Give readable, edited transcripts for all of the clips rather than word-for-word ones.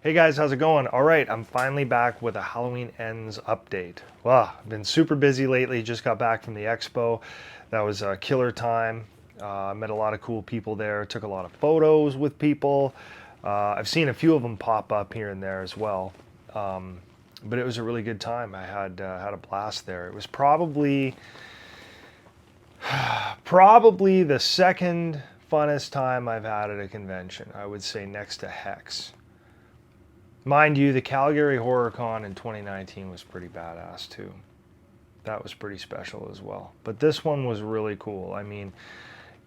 Hey guys, how's it going? All right, I'm finally back with a Halloween Ends update. Wow, I've been super busy lately. Just got back from the expo. That was a killer time. Met a lot of cool people there. Took a lot of photos with people. I've seen a few of them pop up here and there as well. Um, but it was a really good time. I had a blast there. It was probably the second funnest time I've had at a convention. I would say next to Hex. Mind you, the Calgary Horror Con in 2019 was pretty badass too. That was pretty special as well. But this one was really cool. I mean,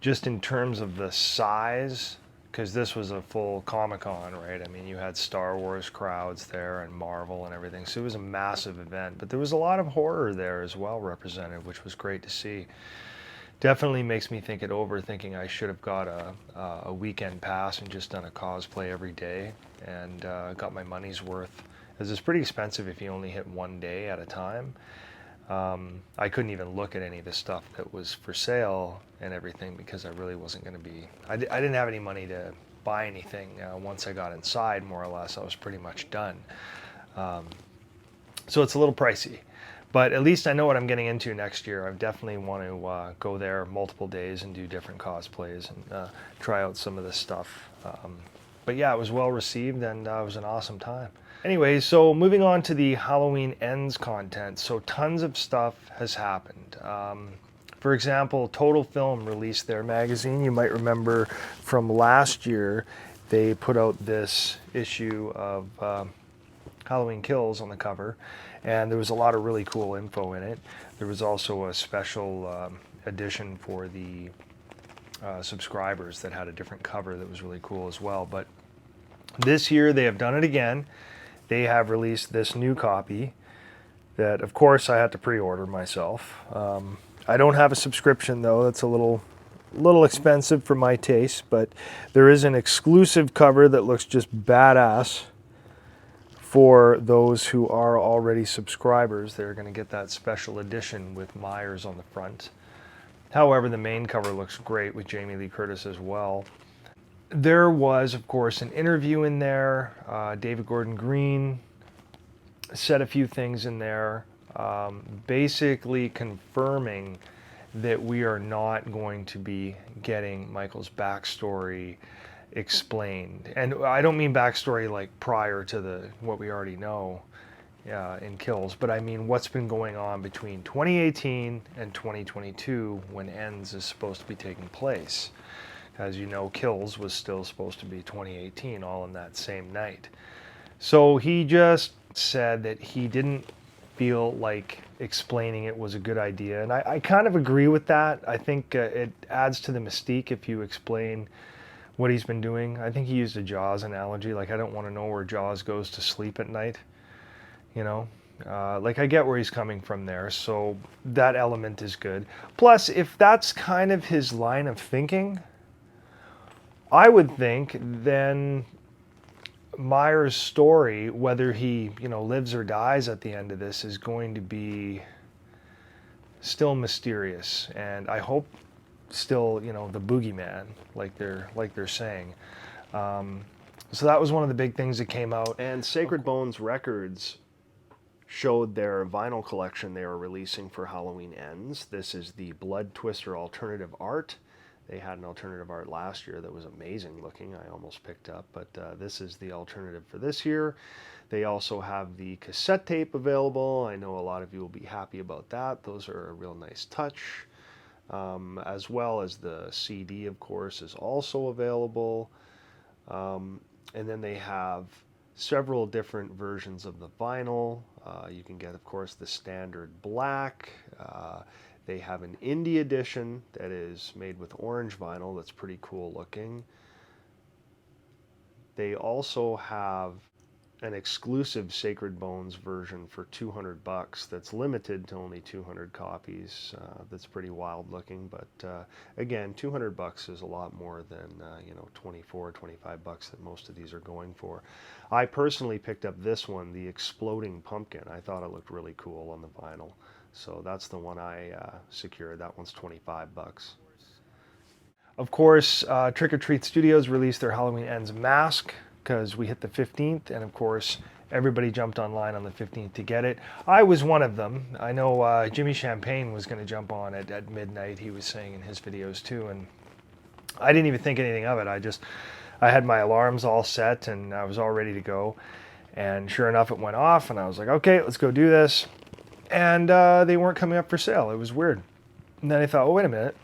just in terms of the size, because this was a full Comic Con, right? I mean, you had Star Wars crowds there and Marvel and everything. So it was a massive event. But there was a lot of horror there as well represented, which was great to see. Definitely makes me think it over, thinking I should have got a weekend pass and just done a cosplay every day and got my money's worth. Because it's pretty expensive if you only hit one day at a time. I couldn't even look at any of the stuff that was for sale and everything because I really wasn't going to be. I didn't have any money to buy anything. Once I got inside, more or less, I was pretty much done. Um, so it's a little pricey. But at least I know what I'm getting into next year. I definitely want to go there multiple days and do different cosplays and try out some of this stuff. But yeah, it was well received and it was an awesome time. Anyway, so moving on to the Halloween Ends content. So tons of stuff has happened. For example, Total Film released their magazine. You might remember from last year, they put out this issue of Halloween Kills on the cover, and there was a lot of really cool info in it. There was also a special edition for the subscribers that had a different cover that was really cool as well. But this year they have done it again. They have released this new copy that, of course, I had to pre-order myself. I don't have a subscription though. That's a little expensive for my taste, but there is an exclusive cover that looks just badass. For those who are already subscribers, they're going to get that special edition with Myers on the front. However, the main cover looks great with Jamie Lee Curtis as well. There was, of course, an interview in there. David Gordon Green said a few things in there, basically confirming that we are not going to be getting Michael's backstory explained. And I don't mean backstory like prior to what we already know in Kills, but I mean what's been going on between 2018 and 2022 when Ends is supposed to be taking place. As you know, Kills was still supposed to be 2018, all in that same night. So he just said that he didn't feel like explaining it was a good idea. And I kind of agree with that. I think it adds to the mystique if you explain what he's been doing. I think he used a Jaws analogy. Like, I don't want to know where Jaws goes to sleep at night. You know, like, I get where he's coming from there. So that element is good. Plus, if that's kind of his line of thinking, I would think then Myers' story, whether he, lives or dies at the end of this, is going to be still mysterious. And I hope still, the boogeyman, like they're saying. So that was one of the big things that came out. And Sacred Bones Records showed their vinyl collection they were releasing for Halloween Ends. This is the Blood Twister alternative art. They had an alternative art last year that was amazing looking. I almost picked up, but this is the alternative for this year. They also have the cassette tape available. I know a lot of you will be happy about that. Those are a real nice touch. As well as the CD, of course, is also available. And then they have several different versions of the vinyl. You can get, of course, the standard black. They have an indie edition that is made with orange vinyl that's pretty cool looking. They also have an exclusive Sacred Bones version for $200 that's limited to only 200 copies. That's pretty wild looking, but again, $200 is a lot more than 24, 25 bucks that most of these are going for. I personally picked up this one, the Exploding Pumpkin. I thought it looked really cool on the vinyl, so that's the one I secured. That one's 25 bucks. Of course, Trick or Treat Studios released their Halloween Ends mask. because we hit the 15th, and of course everybody jumped online on the 15th to get it. I was one of them. I know Jimmy Champagne was going to jump on it at midnight, he was saying in his videos too, and I didn't even think anything of it. I had my alarms all set and I was all ready to go, and sure enough it went off, and I was like, okay, let's go do this. And they weren't coming up for sale. It was weird. And then I thought, oh, wait a minute.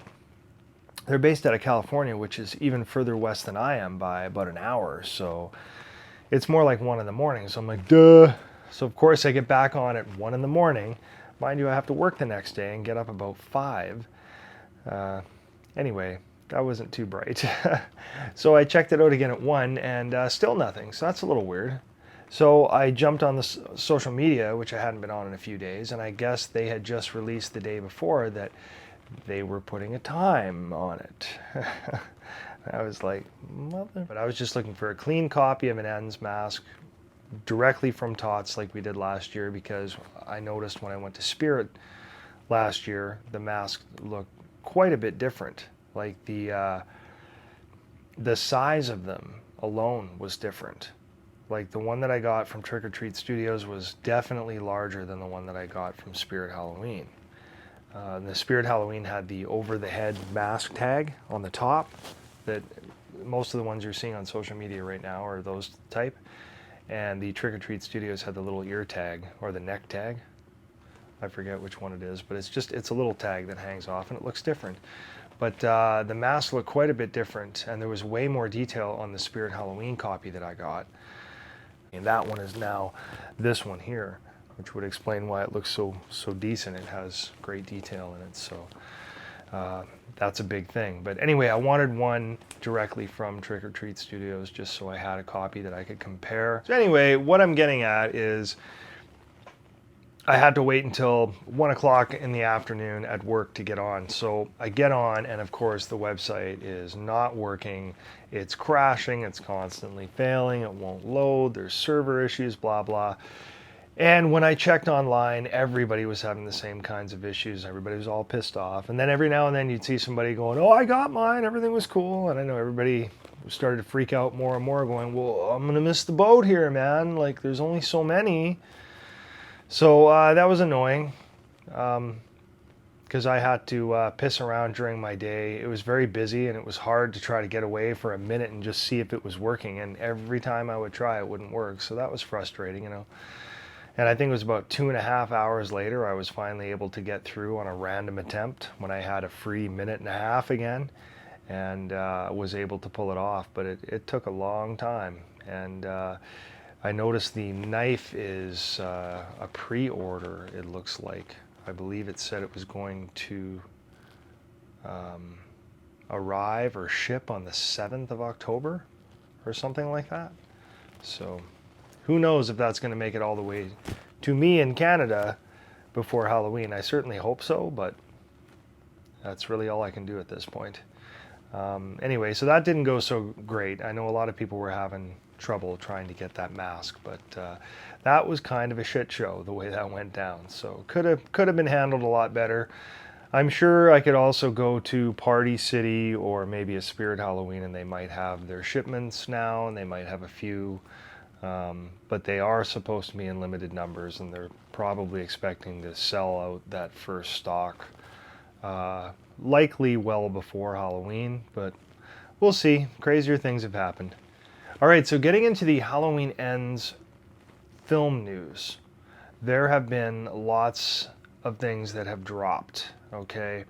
They're based out of California, which is even further west than I am by about an hour. So it's more like 1 in the morning. So I'm like, duh. So of course I get back on at 1 in the morning. Mind you, I have to work the next day and get up about 5. Anyway, that wasn't too bright. So I checked it out again at 1 and still nothing. So that's a little weird. So I jumped on the social media, which I hadn't been on in a few days, and I guess they had just released the day before that they were putting a time on it. I was like, mother. But I was just looking for a clean copy of an ends mask directly from Tots like we did last year, because I noticed when I went to Spirit last year, the mask looked quite a bit different. Like the size of them alone was different. Like the one that I got from Trick or Treat Studios was definitely larger than the one that I got from Spirit Halloween. The Spirit Halloween had the over-the-head mask tag on the top that most of the ones you're seeing on social media right now are those type. And the Trick or Treat Studios had the little ear tag, or the neck tag. I forget which one it is, but it's a little tag that hangs off and it looks different. But the mask looked quite a bit different, and there was way more detail on the Spirit Halloween copy that I got. And that one is now this one here, which would explain why it looks so decent. It has great detail in it, so that's a big thing. But anyway, I wanted one directly from Trick or Treat Studios just so I had a copy that I could compare. So anyway, what I'm getting at is I had to wait until 1 o'clock in the afternoon at work to get on. So I get on, and of course the website is not working. It's crashing, it's constantly failing, it won't load, there's server issues, blah, blah. And when I checked online, everybody was having the same kinds of issues. Everybody was all pissed off. And then every now and then you'd see somebody going, oh, I got mine, everything was cool. And I know everybody started to freak out more and more, going, well, I'm gonna miss the boat here, man. Like, there's only so many. So that was annoying, because I had to piss around during my day. It was very busy, and it was hard to try to get away for a minute and just see if it was working. And every time I would try, it wouldn't work. So that was frustrating, you know. And I think it was about 2.5 hours later, I was finally able to get through on a random attempt when I had a free 1.5 minutes again, and was able to pull it off. But it took a long time. And I noticed the knife is a pre-order, it looks like. I believe it said it was going to arrive or ship on the 7th of October or something like that. So who knows if that's going to make it all the way to me in Canada before Halloween. I certainly hope so, but that's really all I can do at this point. Anyway, so that didn't go so great. I know a lot of people were having trouble trying to get that mask, but that was kind of a shit show the way that went down. So could have been handled a lot better. I'm sure I could also go to Party City or maybe a Spirit Halloween, and they might have their shipments now, and they might have a few, but they are supposed to be in limited numbers, and they're probably expecting to sell out that first stock likely well before Halloween, but we'll see. Crazier things have happened. All right, so getting into the Halloween Ends film news, there have been lots of things that have dropped, okay?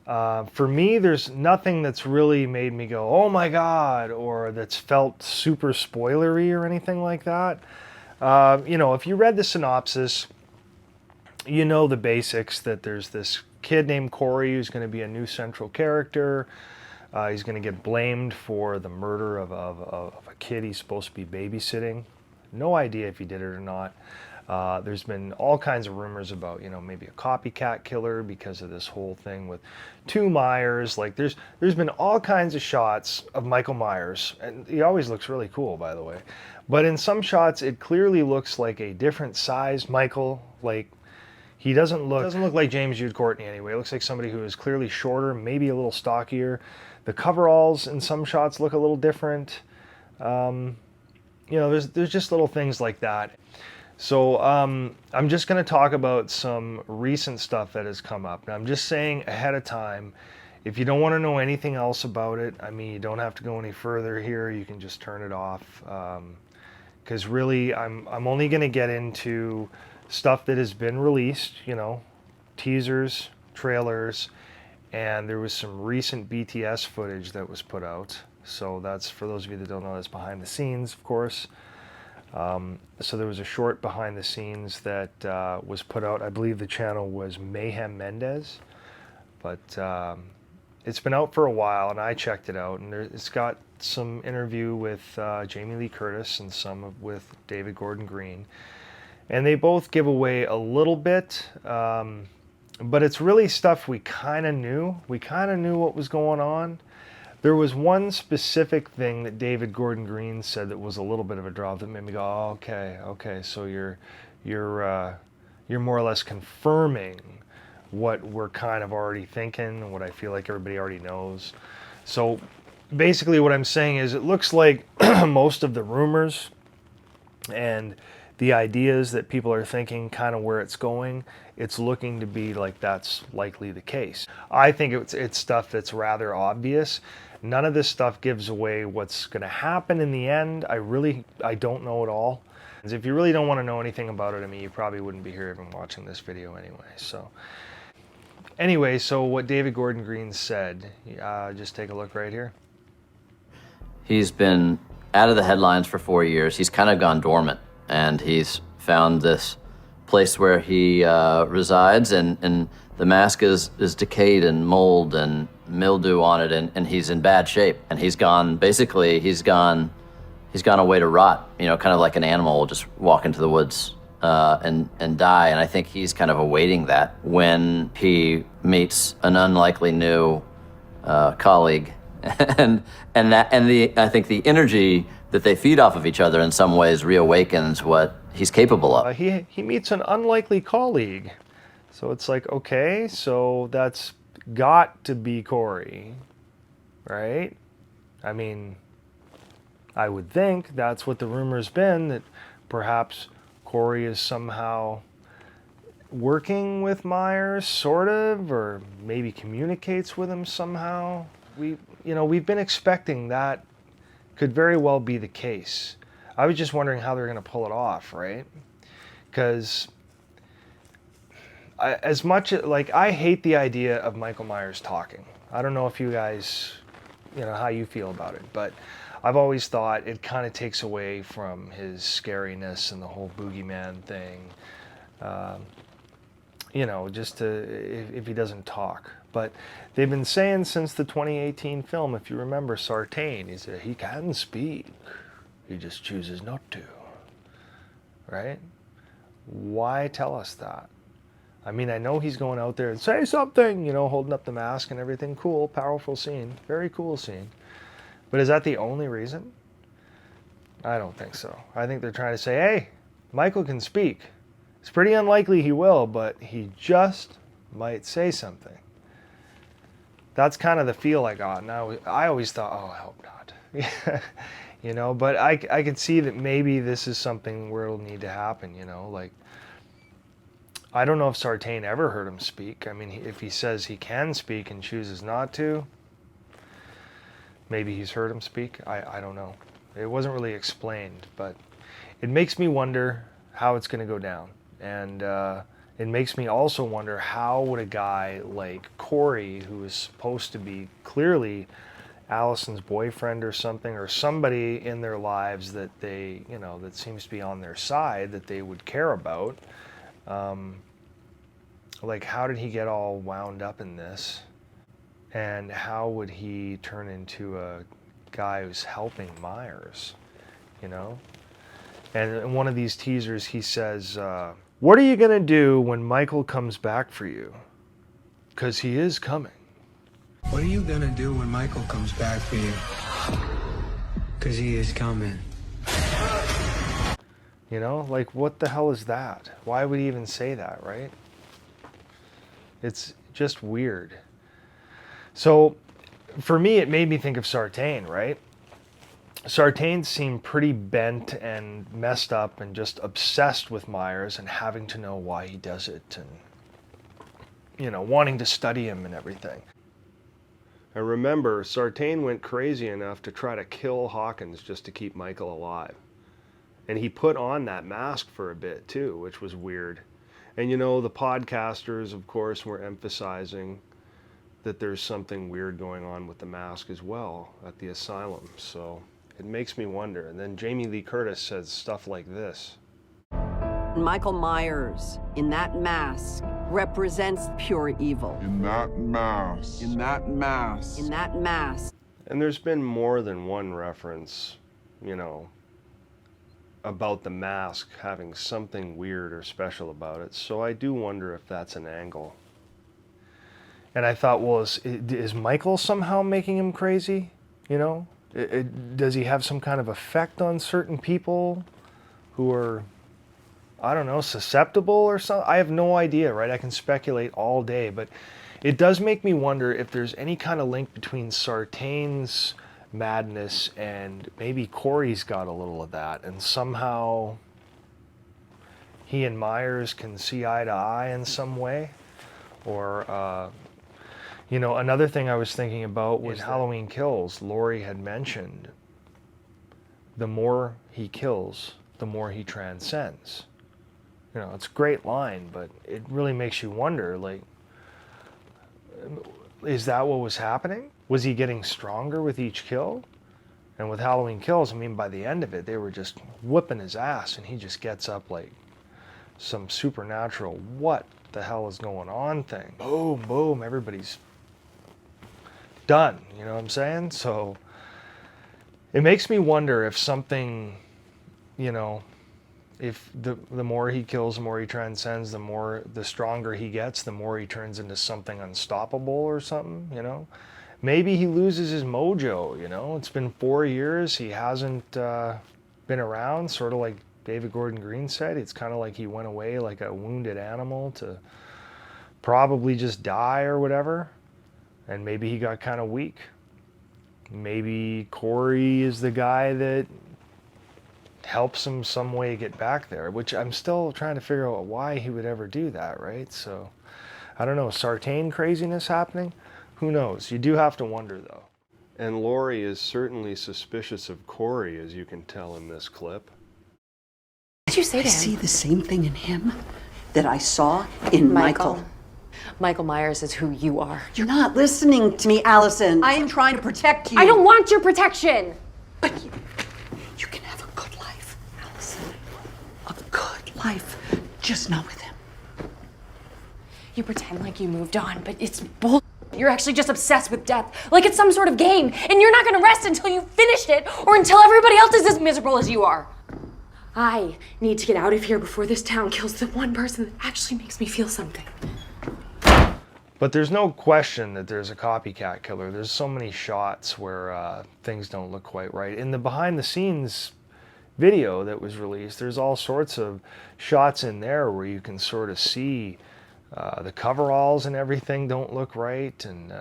For me, there's nothing that's really made me go, oh my God, or that's felt super spoilery or anything like that. You know, if you read the synopsis, you know the basics, that there's this kid named Corey who's going to be a new central character. He's going to get blamed for the murder of a kid he's supposed to be babysitting. No idea if he did it or not. There's been all kinds of rumors about, you know, maybe a copycat killer because of this whole thing with 2 Myers. Like there's been all kinds of shots of Michael Myers, and he always looks really cool, by the way. But in some shots, it clearly looks like a different sized Michael. Like he doesn't look like James Jude Courtney anyway. It looks like somebody who is clearly shorter, maybe a little stockier. The coveralls in some shots look a little different. you know, there's just little things like that. So I'm just going to talk about some recent stuff that has come up. Now, I'm just saying ahead of time, if you don't want to know anything else about it, I mean, you don't have to go any further here. You can just turn it off. Because really, I'm only going to get into stuff that has been released, you know, teasers, trailers, and there was some recent BTS footage that was put out. So that's, for those of you that don't know, that's behind the scenes, of course. So there was a short behind the scenes that was put out. I believe the channel was Mayhem Mendez, but it's been out for a while, and I checked it out, and it's got some interview with Jamie Lee Curtis and some with David Gordon Green, and they both give away a little bit, but it's really stuff we kind of knew. We kind of knew what was going on. There was one specific thing that David Gordon Green said that was a little bit of a drop that made me go, oh, okay, so you're more or less confirming what we're kind of already thinking, what I feel like everybody already knows. So basically what I'm saying is it looks like most of the rumors and the ideas that people are thinking, kind of where it's going, it's looking to be like that's likely the case. I think it's stuff that's rather obvious. None of this stuff gives away what's going to happen in the end. I don't know at all. If you really don't want to know anything about it, I mean, you probably wouldn't be here even watching this video anyway. So anyway, so what David Gordon Green said, just take a look right here. He's been out of the headlines for 4 years. He's kind of gone dormant, and he's found this place where he resides, and the mask is decayed and mold and mildew on it, and he's in bad shape. And he's gone away to rot, you know, kind of like an animal will just walk into the woods and die. And I think he's kind of awaiting that when he meets an unlikely new colleague. I think the energy that they feed off of each other in some ways reawakens what he's capable of. He meets an unlikely colleague. So it's like, okay, so that's got to be Corey, right? I mean, I would think that's what the rumor's been, that perhaps Corey is somehow working with Myers, sort of, or maybe communicates with him somehow. We've been expecting that could very well be the case. I was just wondering how they're going to pull it off, right? Because I hate the idea of Michael Myers talking. I don't know if you guys, how you feel about it, but I've always thought it kind of takes away from his scariness and the whole boogeyman thing. If he doesn't talk. But they've been saying since the 2018 film, if you remember Sartain, he can speak. He just chooses not to. Right? Why tell us that? I mean, I know he's going out there and say something, holding up the mask and everything. Cool, powerful scene. Very cool scene. But is that the only reason? I don't think so. I think they're trying to say, hey, Michael can speak. It's pretty unlikely he will, but he just might say something. That's kind of the feel I got. Now, I always thought, oh, I hope not. But I could see that maybe this is something where it'll need to happen, I don't know if Sartain ever heard him speak. I mean, if he says he can speak and chooses not to, maybe he's heard him speak. I don't know. It wasn't really explained, but it makes me wonder how it's going to go down. And it makes me also wonder, how would a guy like Corey, who is supposed to be clearly Allison's boyfriend or something, or somebody in their lives that they, that seems to be on their side, that they would care about, how did he get all wound up in this? And how would he turn into a guy who's helping Myers, And in one of these teasers, he says, what are you going to do when Michael comes back for you? Because he is coming. What are you going to do when Michael comes back for you? Because he is coming. What the hell is that? Why would he even say that, right? It's just weird. So, for me, it made me think of Sartain, right? Sartain seemed pretty bent and messed up and just obsessed with Myers and having to know why he does it and, you know, wanting to study him and everything. I remember Sartain went crazy enough to try to kill Hawkins just to keep Michael alive. And he put on that mask for a bit too, which was weird. And you know, the podcasters, of course, were emphasizing that there's something weird going on with the mask as well at the asylum. So it makes me wonder. And then Jamie Lee Curtis says stuff like this. Michael Myers, in that mask, represents pure evil. In that mask. In that mask. In that mask. And there's been more than one reference, you know, about the mask having something weird or special about it. So I do wonder if that's an angle. And I thought, well, is Michael somehow making him crazy? You know, does he have some kind of effect on certain people who are, I don't know, susceptible or something? I have no idea, right? I can speculate all day, but it does make me wonder if there's any kind of link between Sartain's madness and maybe Corey's got a little of that, and somehow he and Myers can see eye to eye in some way. Or you know, another thing I was thinking about was Halloween Kills. Laurie had mentioned the more he kills, the more he transcends. You know, it's a great line, but it really makes you wonder, like, is that what was happening? Was he getting stronger with each kill? And with Halloween Kills, I mean, by the end of it, they were just whipping his ass, and he just gets up like some supernatural, what the hell is going on thing. Boom, boom, everybody's done, you know what I'm saying? So it makes me wonder if something, you know, if the more he kills, the more he transcends, the stronger he gets, the more he turns into something unstoppable or something, you know? Maybe he loses his mojo, you know? It's been 4 years, he hasn't been around, sort of like David Gordon Green said. It's kind of like he went away like a wounded animal to probably just die or whatever. And maybe he got kind of weak. Maybe Corey is the guy that helps him some way get back there, which I'm still trying to figure out why he would ever do that, right? So, I don't know, Sartain craziness happening? Who knows? You do have to wonder, though. And Laurie is certainly suspicious of Corey, as you can tell in this clip. Did you say to him? I see the same thing in him that I saw in Michael. Michael Myers is who you are. You're not listening to me, Allison. I am trying to protect you. I don't want your protection. But you can have a good life, Allison. A good life, just not with him. You pretend like you moved on, but it's bull. You're actually just obsessed with death, like it's some sort of game, and you're not gonna rest until you've finished it, or until everybody else is as miserable as you are. I need to get out of here before this town kills the one person that actually makes me feel something. But there's no question that there's a copycat killer. There's so many shots where things don't look quite right. In the behind the scenes video that was released, there's all sorts of shots in there where you can sort of see the coveralls and everything don't look right. And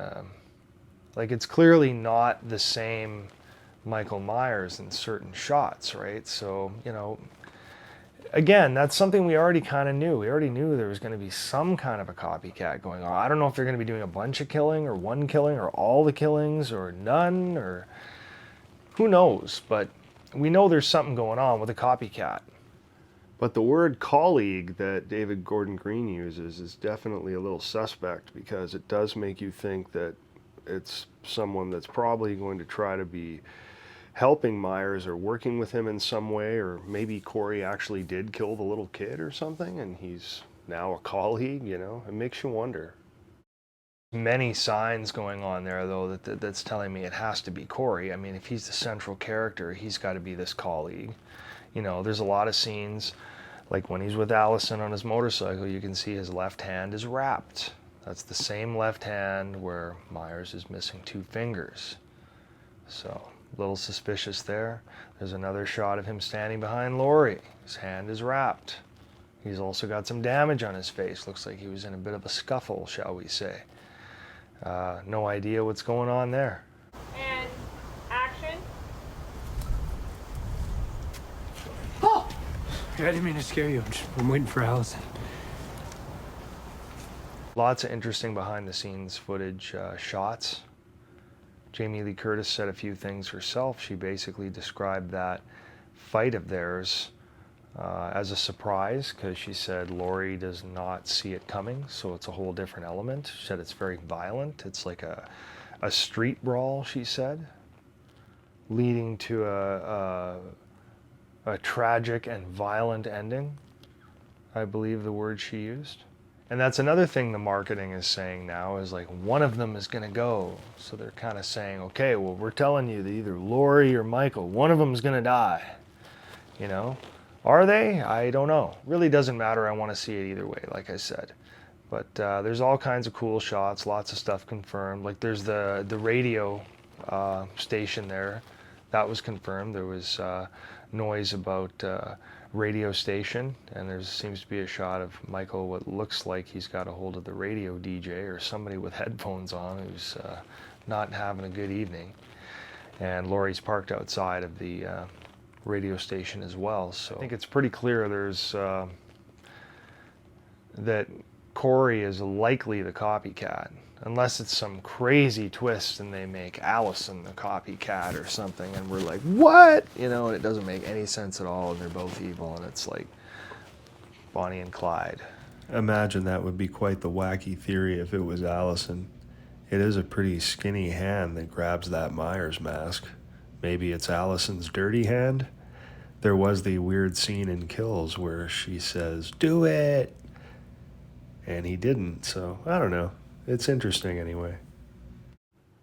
like, it's clearly not the same Michael Myers in certain shots, right? So, you know, again, that's something we already kind of knew. We already knew there was going to be some kind of a copycat going on. I don't know if they're going to be doing a bunch of killing or one killing or all the killings or none, or who knows. But we know there's something going on with a copycat. But the word colleague that David Gordon Green uses is definitely a little suspect, because it does make you think that it's someone that's probably going to try to be helping Myers or working with him in some way, or maybe Corey actually did kill the little kid or something and he's now a colleague, you know? It makes you wonder. Many signs going on there, though, that's telling me it has to be Corey. I mean, if he's the central character, he's got to be this colleague. You know, there's a lot of scenes, like when he's with Allison on his motorcycle, you can see his left hand is wrapped. That's the same left hand where Myers is missing 2 fingers. So, a little suspicious there. There's another shot of him standing behind Laurie. His hand is wrapped. He's also got some damage on his face. Looks like he was in a bit of a scuffle, shall we say. No idea what's going on there. And action. I didn't mean to scare you. I'm waiting for Allison. Lots of interesting behind the scenes footage shots. Jamie Lee Curtis said a few things herself. She basically described that fight of theirs as a surprise, because she said Laurie does not see it coming, so it's a whole different element. She said it's very violent. It's like a street brawl, she said, leading to a tragic and violent ending, I believe the word she used. And that's another thing the marketing is saying now, is like one of them is going to go. So they're kind of saying, okay, well, we're telling you that either Laurie or Michael, one of them is going to die. You know? Are they? I don't know. Really doesn't matter. I want to see it either way, like I said. But there's all kinds of cool shots, lots of stuff confirmed. Like there's the radio station there. That was confirmed. There was noise about radio station, and there seems to be a shot of Michael, what looks like he's got a hold of the radio DJ or somebody with headphones on who's not having a good evening. And Laurie's parked outside of the radio station as well. So I think it's pretty clear there's that Corey is likely the copycat, unless it's some crazy twist and they make Allison the copycat or something, and we're like, what? You know, and it doesn't make any sense at all, and they're both evil, and it's like Bonnie and Clyde. Imagine that would be quite the wacky theory if it was Allison. It is a pretty skinny hand that grabs that Myers mask. Maybe it's Allison's dirty hand? There was the weird scene in Kills where she says, "Do it!" and he didn't, so I don't know. It's interesting anyway.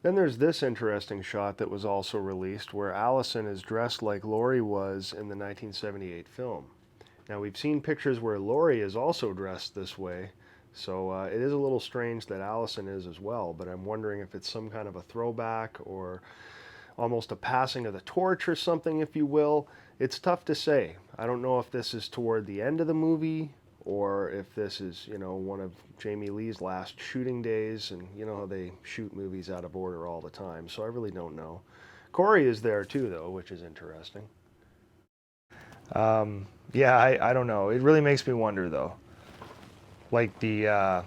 Then there's this interesting shot that was also released where Allison is dressed like Laurie was in the 1978 film. Now we've seen pictures where Laurie is also dressed this way, so it is a little strange that Allison is as well, but I'm wondering if it's some kind of a throwback or almost a passing of the torch or something, if you will. It's tough to say. I don't know if this is toward the end of the movie or if this is, you know, one of Jamie Lee's last shooting days, and you know how they shoot movies out of order all the time, so I really don't know. Corey is there too, though, which is interesting. Yeah, I don't know. It really makes me wonder, though. Like the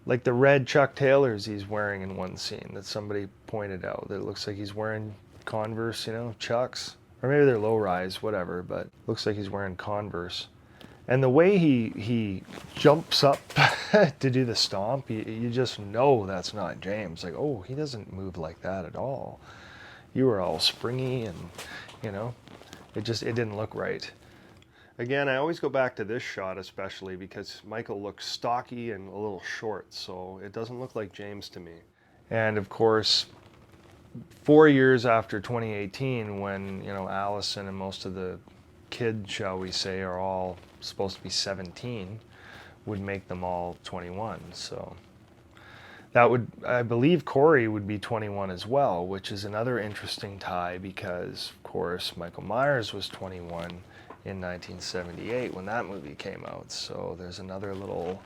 red Chuck Taylors he's wearing in one scene that somebody pointed out, that it looks like he's wearing Converse, you know, Chucks. Or maybe they're low-rise, whatever, but looks like he's wearing Converse. And the way he jumps up to do the stomp, you just know that's not James. Like, oh, he doesn't move like that at all. You were all springy and, you know, it didn't look right. Again, I always go back to this shot especially because Michael looks stocky and a little short, so it doesn't look like James to me. And of course, 4 years after 2018, when, you know, Allison and most of the kids, shall we say, are all supposed to be 17, would make them all 21. So that would, I believe Corey would be 21 as well, which is another interesting tie because, of course, Michael Myers was 21 in 1978 when that movie came out. So there's another little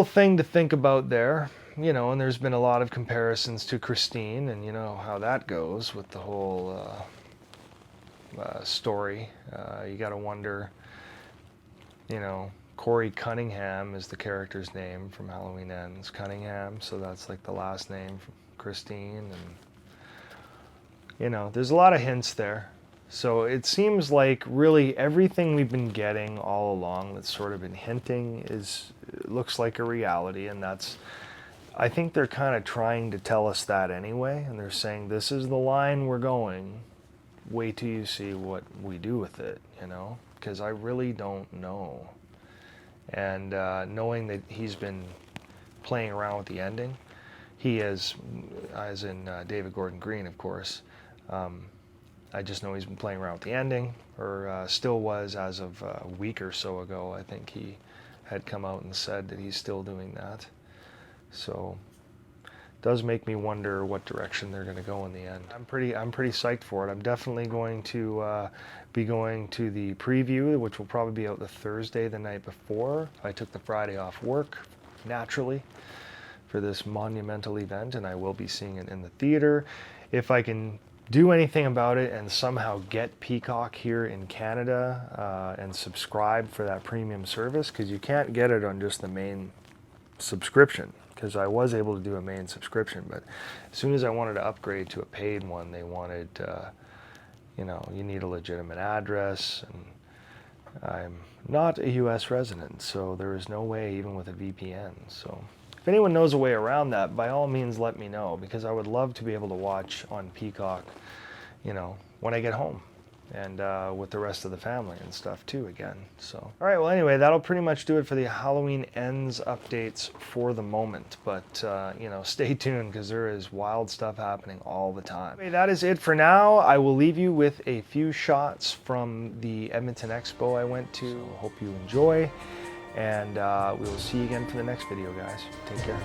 thing to think about there. You know, and there's been a lot of comparisons to Christine, and you know how that goes with the whole story. You got to wonder, you know, Corey Cunningham is the character's name from Halloween Ends, Cunningham, so that's like the last name from Christine, and you know, there's a lot of hints there. So it seems like really everything we've been getting all along that's sort of been hinting looks like a reality, and that's, I think they're kind of trying to tell us that anyway, and they're saying this is the line we're going. Wait till you see what we do with it, you know, because I really don't know. And knowing that he's been playing around with the ending, he is, as in David Gordon Green, of course. I just know he's been playing around with the ending, or still was as of a week or so ago. I think he had come out and said that he's still doing that. So it does make me wonder what direction they're going to go in the end. I'm pretty psyched for it. I'm definitely going to be going to the preview, which will probably be out the Thursday the night before. I took the Friday off work, naturally, for this monumental event, and I will be seeing it in the theater. If I can do anything about it and somehow get Peacock here in Canada and subscribe for that premium service, because you can't get it on just the main subscription, because I was able to do a main subscription, but as soon as I wanted to upgrade to a paid one, they wanted, you know, you need a legitimate address, and I'm not a US resident, so there is no way, even with a VPN. So if anyone knows a way around that, by all means let me know, because I would love to be able to watch on Peacock, you know, when I get home, and with the rest of the family and stuff too again. So, all right, well anyway, that'll pretty much do it for the Halloween Ends updates for the moment, but you know, stay tuned, because there is wild stuff happening all the time. Anyway, that is it for now. I will leave you with a few shots from the Edmonton Expo I went to. Hope you enjoy, and we will see you again for the next video, guys. Take care.